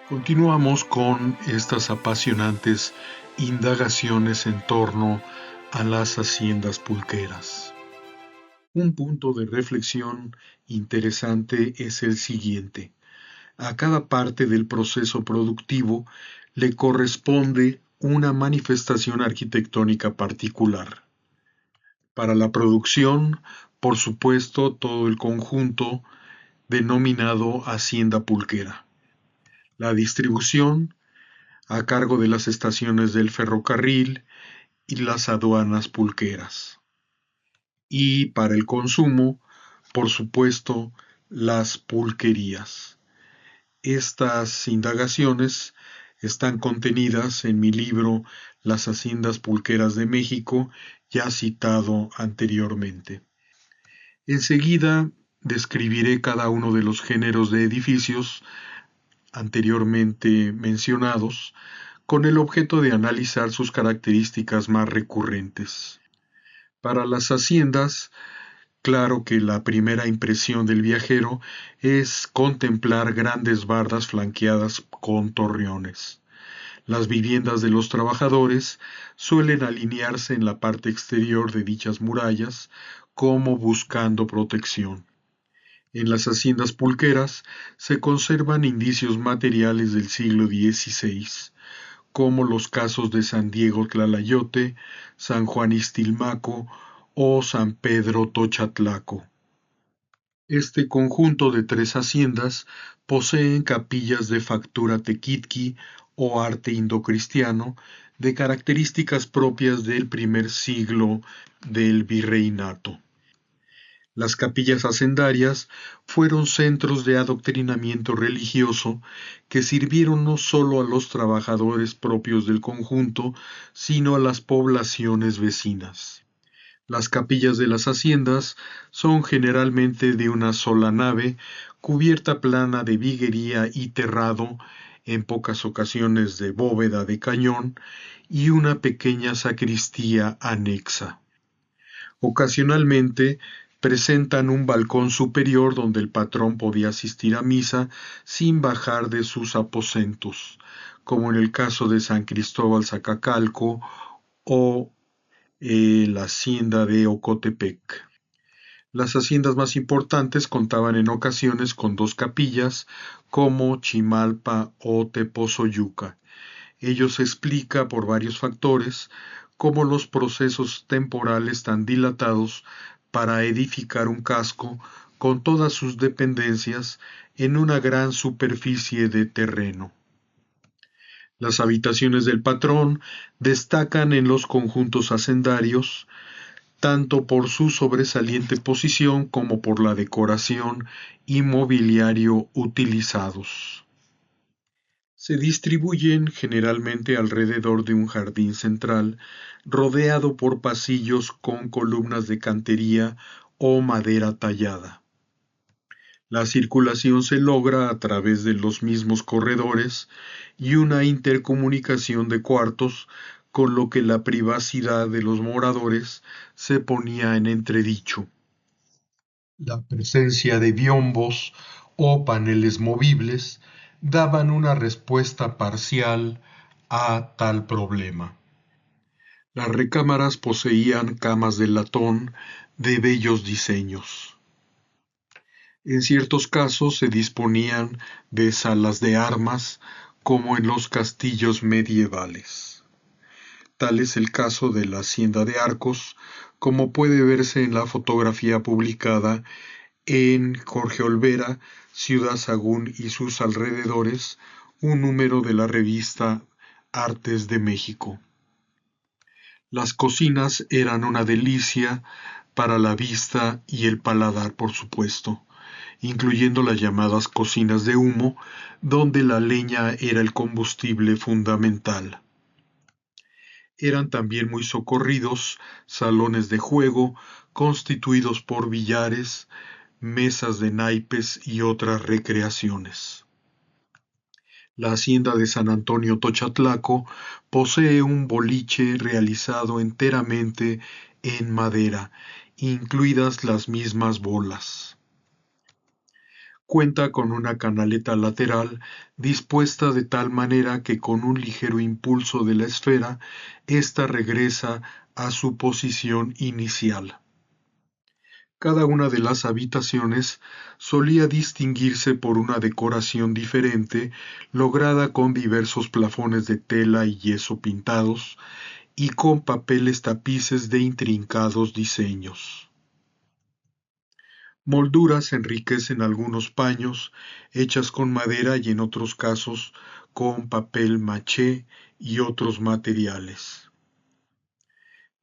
Continuamos con estas apasionantes indagaciones en torno a las haciendas pulqueras. Un punto de reflexión interesante es el siguiente. A cada parte del proceso productivo le corresponde una manifestación arquitectónica particular. Para la producción, por supuesto, todo el conjunto denominado hacienda pulquera. La distribución, a cargo de las estaciones del ferrocarril y las aduanas pulqueras. Y para el consumo, por supuesto, las pulquerías. Estas indagaciones están contenidas en mi libro Las haciendas pulqueras de México, ya citado anteriormente. Enseguida describiré cada uno de los géneros de edificios anteriormente mencionados, con el objeto de analizar sus características más recurrentes. Para las haciendas, claro que la primera impresión del viajero es contemplar grandes bardas flanqueadas con torreones. Las viviendas de los trabajadores suelen alinearse en la parte exterior de dichas murallas como buscando protección. En las haciendas pulqueras se conservan indicios materiales del siglo XVI, como los casos de San Diego Tlalayote, San Juan Istilmaco o San Pedro Tochatlaco. Este conjunto de tres haciendas poseen capillas de factura tequitqui o arte indocristiano de características propias del primer siglo del virreinato. Las capillas hacendarias fueron centros de adoctrinamiento religioso que sirvieron no solo a los trabajadores propios del conjunto, sino a las poblaciones vecinas. Las capillas de las haciendas son generalmente de una sola nave, cubierta plana de viguería y terrado, en pocas ocasiones de bóveda de cañón, y una pequeña sacristía anexa. Ocasionalmente presentan un balcón superior donde el patrón podía asistir a misa sin bajar de sus aposentos, como en el caso de San Cristóbal Zacacalco o la hacienda de Ocotepec. Las haciendas más importantes contaban en ocasiones con dos capillas, como Chimalpa o Tepozoyuca. Ello se explica por varios factores, como los procesos temporales tan dilatados para edificar un casco con todas sus dependencias en una gran superficie de terreno. Las habitaciones del patrón destacan en los conjuntos hacendarios, tanto por su sobresaliente posición como por la decoración y mobiliario utilizados. Se distribuyen generalmente alrededor de un jardín central, rodeado por pasillos con columnas de cantería o madera tallada. La circulación se logra a través de los mismos corredores y una intercomunicación de cuartos, con lo que la privacidad de los moradores se ponía en entredicho. La presencia de biombos o paneles movibles daban una respuesta parcial a tal problema. Las recámaras poseían camas de latón de bellos diseños. En ciertos casos se disponían de salas de armas, como en los castillos medievales. Tal es el caso de la Hacienda de Arcos, como puede verse en la fotografía publicada en Jorge Olvera, Ciudad Sagún y sus alrededores, un número de la revista Artes de México. Las cocinas eran una delicia para la vista y el paladar, por supuesto, incluyendo las llamadas cocinas de humo, donde la leña era el combustible fundamental. Eran también muy socorridos salones de juego constituidos por billares, mesas de naipes y otras recreaciones. La hacienda de San Antonio Tochatlaco posee un boliche realizado enteramente en madera, incluidas las mismas bolas. Cuenta con una canaleta lateral dispuesta de tal manera que con un ligero impulso de la esfera, ésta regresa a su posición inicial. Cada una de las habitaciones solía distinguirse por una decoración diferente, lograda con diversos plafones de tela y yeso pintados, y con papeles tapices de intrincados diseños. Molduras enriquecen algunos paños, hechas con madera y en otros casos con papel maché y otros materiales.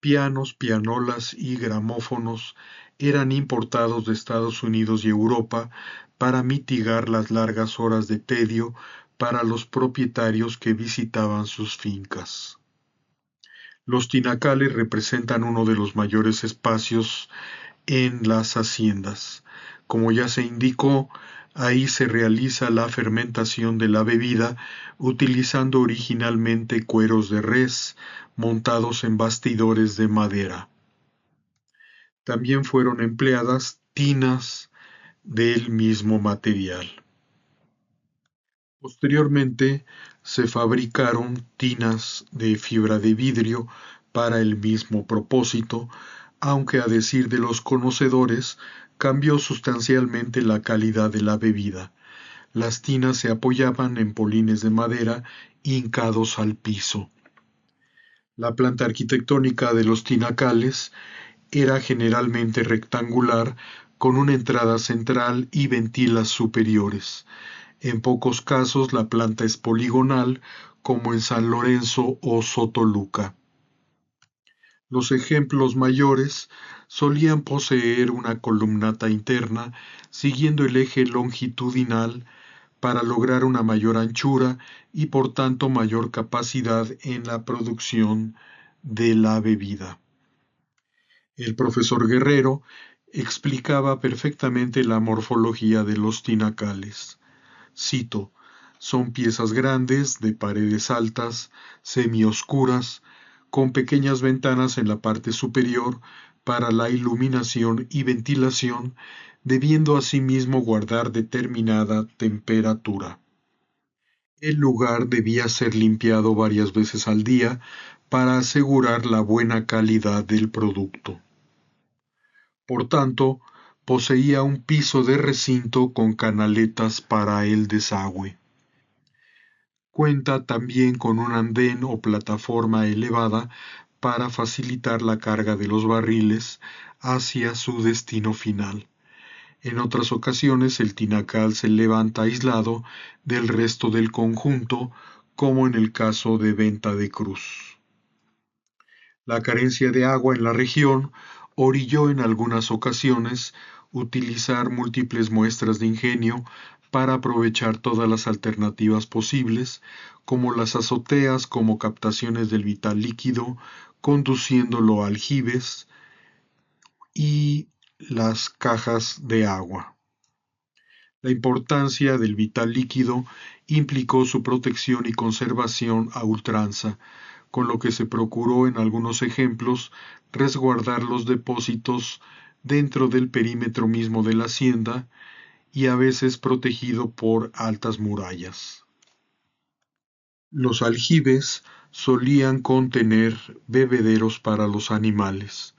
Pianos, pianolas y gramófonos eran importados de Estados Unidos y Europa para mitigar las largas horas de tedio para los propietarios que visitaban sus fincas. Los tinacales representan uno de los mayores espacios en las haciendas. Como ya se indicó, ahí se realiza la fermentación de la bebida utilizando originalmente cueros de res montados en bastidores de madera. También fueron empleadas tinas del mismo material. Posteriormente se fabricaron tinas de fibra de vidrio para el mismo propósito, aunque a decir de los conocedores, cambió sustancialmente la calidad de la bebida. Las tinas se apoyaban en polines de madera hincados al piso. La planta arquitectónica de los tinacales era generalmente rectangular, con una entrada central y ventilas superiores. En pocos casos la planta es poligonal, como en San Lorenzo o Sotoluca. Los ejemplos mayores solían poseer una columnata interna siguiendo el eje longitudinal para lograr una mayor anchura y por tanto mayor capacidad en la producción de la bebida. El profesor Guerrero explicaba perfectamente la morfología de los tinacales. Cito: son piezas grandes, de paredes altas, semioscuras, con pequeñas ventanas en la parte superior para la iluminación y ventilación, debiendo asimismo guardar determinada temperatura. El lugar debía ser limpiado varias veces al día para asegurar la buena calidad del producto. Por tanto, poseía un piso de recinto con canaletas para el desagüe. Cuenta también con un andén o plataforma elevada para facilitar la carga de los barriles hacia su destino final. En otras ocasiones el tinacal se levanta aislado del resto del conjunto, como en el caso de Venta de Cruz. La carencia de agua en la región orilló en algunas ocasiones utilizar múltiples muestras de ingenio para aprovechar todas las alternativas posibles, como las azoteas como captaciones del vital líquido, conduciéndolo a aljibes y las cajas de agua. La importancia del vital líquido implicó su protección y conservación a ultranza, con lo que se procuró en algunos ejemplos resguardar los depósitos dentro del perímetro mismo de la hacienda y a veces protegido por altas murallas. Los aljibes solían contener bebederos para los animales.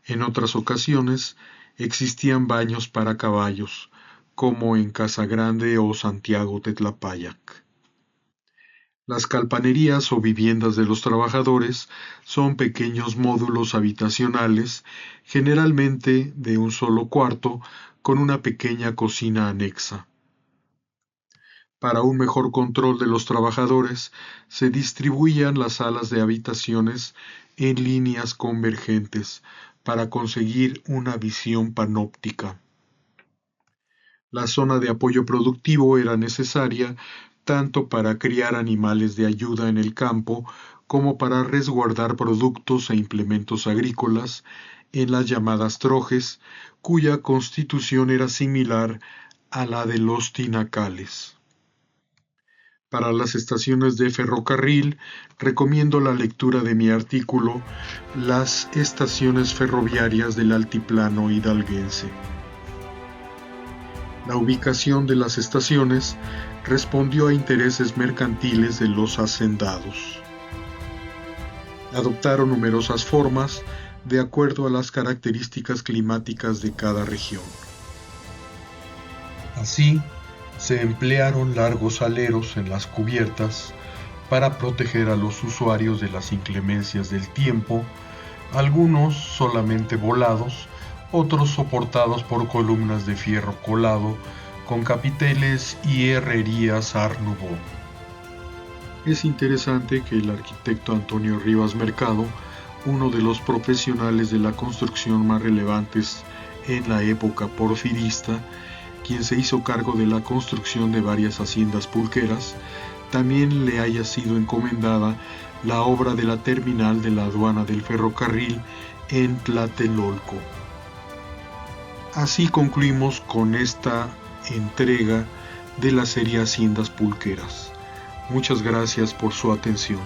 En otras ocasiones existían baños para caballos, como en Casagrande o Santiago Tetlapayac. Las calpanerías o viviendas de los trabajadores son pequeños módulos habitacionales, generalmente de un solo cuarto, con una pequeña cocina anexa. Para un mejor control de los trabajadores, se distribuían las salas de habitaciones en líneas convergentes para conseguir una visión panóptica. La zona de apoyo productivo era necesaria tanto para criar animales de ayuda en el campo como para resguardar productos e implementos agrícolas en las llamadas trojes, cuya constitución era similar a la de los tinacales. Para las estaciones de ferrocarril, recomiendo la lectura de mi artículo Las estaciones ferroviarias del altiplano hidalguense. La ubicación de las estaciones respondió a intereses mercantiles de los hacendados. Adoptaron numerosas formas de acuerdo a las características climáticas de cada región. Así, se emplearon largos aleros en las cubiertas para proteger a los usuarios de las inclemencias del tiempo, algunos solamente volados, otros soportados por columnas de fierro colado con capiteles y herrerías Art Nouveau. Es interesante que el arquitecto Antonio Rivas Mercado, uno de los profesionales de la construcción más relevantes en la época porfirista, quien se hizo cargo de la construcción de varias haciendas pulqueras, también le haya sido encomendada la obra de la terminal de la aduana del ferrocarril en Tlatelolco. Así concluimos con esta entrega de la serie Haciendas Pulqueras. Muchas gracias por su atención.